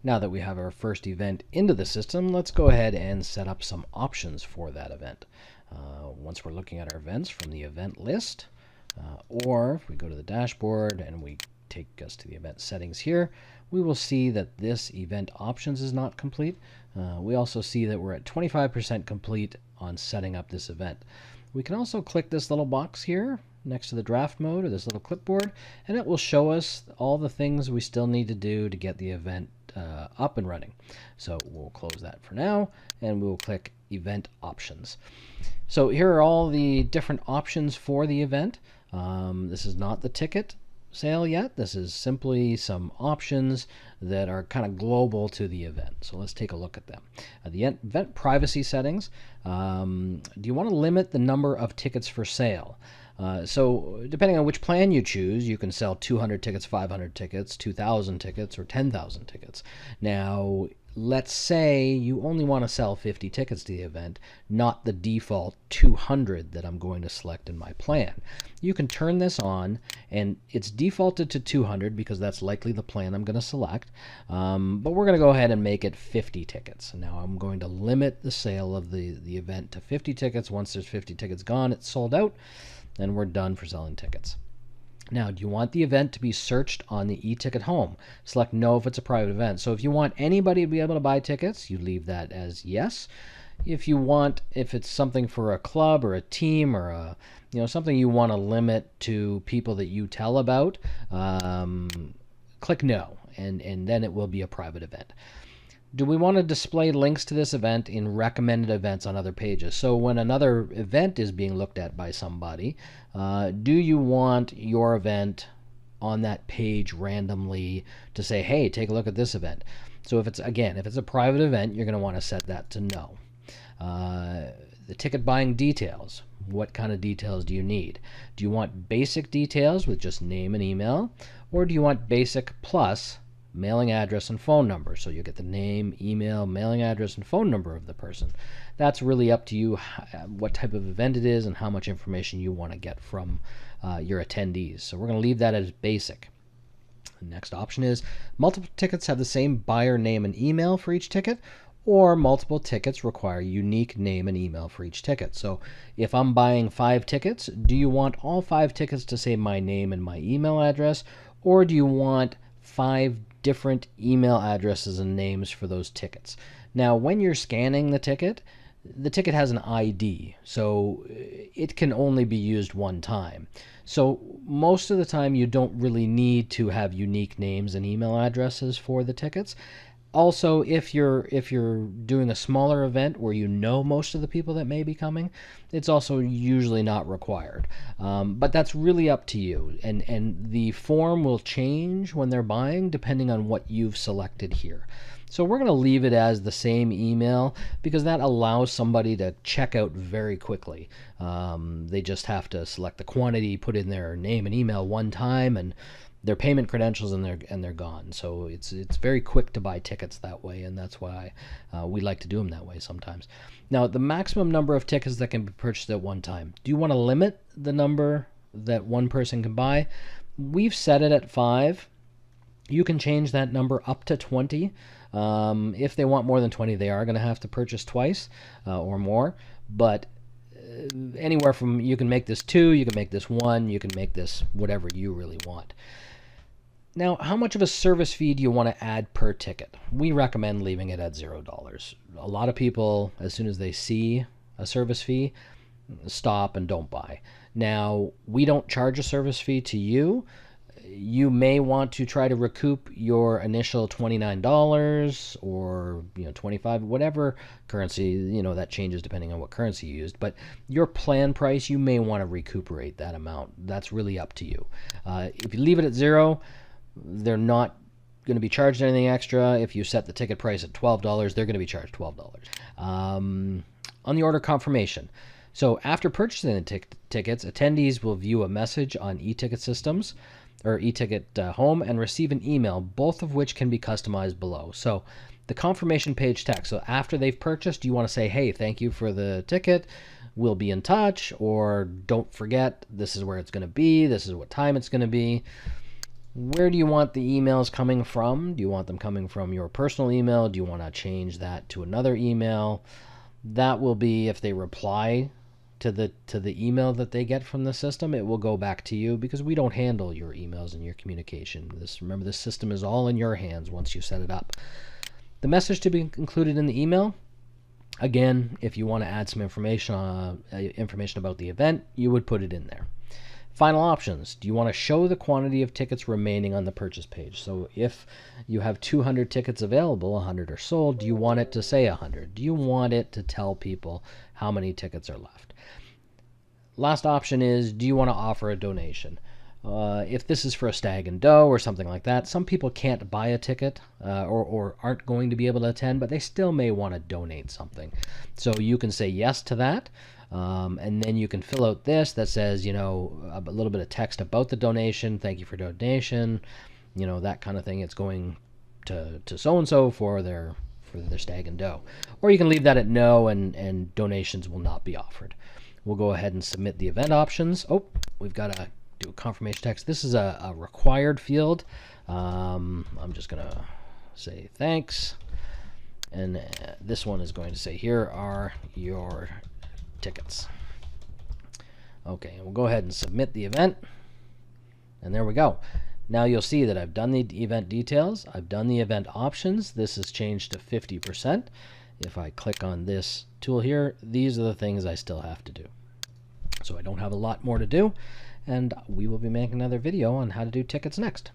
Now that we have our first event into the system, let's go ahead and set up some options for that event. Once we're looking at our events from the event list, or if we go to the dashboard and we take us to the event settings here, we will see that this event options is not complete. We also see that we're at 25% complete on setting up this event. We can also click this little box here next to the draft mode or this little clipboard, and it will show us all the things we still need to do to get the event up and running. So we'll close that for now, and we'll click Event Options. So here are all the different options for the event. This is not the ticket sale yet. This is simply some options that are kind of global to the event. So let's take a look at them. The event privacy settings. Do you want to limit the number of tickets for sale? So depending on which plan you choose, you can sell 200 tickets, 500 tickets, 2,000 tickets, or 10,000 tickets. Now, let's say you only want to sell 50 tickets to the event, not the default 200 that I'm going to select in my plan. You can turn this on, and it's defaulted to 200 because that's likely the plan I'm going to select. But we're going to go ahead and make it 50 tickets. Now I'm going to limit the sale of the event to 50 tickets. Once there's 50 tickets gone, it's sold out, and we're done for selling tickets. Now, do you want the event to be searched on the eTicket home? Select no if it's a private event. So if you want anybody to be able to buy tickets, you leave that as yes. If it's something for a club or a team or something you want to limit to people that you tell about, click no, and then it will be a private event. Do we want to display links to this event in recommended events on other pages? So when another event is being looked at by somebody, do you want your event on that page randomly to say, hey, take a look at this event? So if it's a private event, you're going to want to set that to no. The ticket buying details. What kind of details do you need? Do you want basic details with just name and email? Or do you want basic plus mailing address and phone number? So you get the name, email, mailing address, and phone number of the person. That's really up to you what type of event it is and how much information you want to get from your attendees. So we're going to leave that as basic. The next option is multiple tickets have the same buyer name and email for each ticket, or multiple tickets require unique name and email for each ticket. So if I'm buying 5 tickets, do you want all 5 tickets to say my name and my email address, or do you want 5 different email addresses and names for those tickets? Now, when you're scanning the ticket has an ID, so it can only be used one time. So most of the time you don't really need to have unique names and email addresses for the tickets. Also, if you're doing a smaller event where you know most of the people that may be coming, it's also usually not required. But that's really up to you. And the form will change when they're buying depending on what you've selected here. So we're going to leave it as the same email because that allows somebody to check out very quickly. They just have to select the quantity, put in their name and email one time, and their payment credentials, and they're gone. So it's very quick to buy tickets that way, and that's why we like to do them that way sometimes. Now, the maximum number of tickets that can be purchased at one time. Do you want to limit the number that one person can buy? We've set it at 5. You can change that number up to 20. If they want more than 20, they are going to have to purchase twice or more. But anywhere from, you can make this 2, you can make this 1, you can make this whatever you really want. Now, how much of a service fee do you want to add per ticket? We recommend leaving it at $0. A lot of people, as soon as they see a service fee, stop and don't buy. Now, we don't charge a service fee to you. You may want to try to recoup your initial $29 or $25, whatever currency, that changes depending on what currency you used. But your plan price, you may want to recuperate that amount. That's really up to you. If you leave it at 0, they're not going to be charged anything extra. If you set the ticket price at $12, they're going to be charged $12. On the order confirmation. So after purchasing the tickets, attendees will view a message on eTicket systems or eTicket home and receive an email, both of which can be customized below. So the confirmation page text. So after they've purchased, you want to say, hey, thank you for the ticket. We'll be in touch, or don't forget, this is where it's going to be. This is what time it's going to be. Where do you want the emails coming from? Do you want them coming from your personal email? Do you want to change that to another email? That will be if they reply to the email that they get from the system, it will go back to you because we don't handle your emails and your communication. Remember, this system is all in your hands once you set it up. The message to be included in the email, again, if you want to add some information about the event, you would put it in there. Final options. Do you want to show the quantity of tickets remaining on the purchase page? So if you have 200 tickets available, 100 are sold, do you want it to say 100? Do you want it to tell people how many tickets are left? Last option is, do you want to offer a donation? If this is for a stag and doe or something like that, some people can't buy a ticket or aren't going to be able to attend, but they still may want to donate something. So you can say yes to that. And then you can fill out this that says, a little bit of text about the donation. Thank you for donation. That kind of thing. It's going to so-and-so for their stag and doe. Or you can leave that at no, and donations will not be offered. We'll go ahead and submit the event options. Oh, we've got to do a confirmation text. This is a required field. I'm just going to say thanks. And this one is going to say, here are your tickets. Okay, we'll go ahead and submit the event. And there we go. Now you'll see that I've done the event details. I've done the event options. This has changed to 50%. If I click on this tool here, these are the things I still have to do. So I don't have a lot more to do, and we will be making another video on how to do tickets next.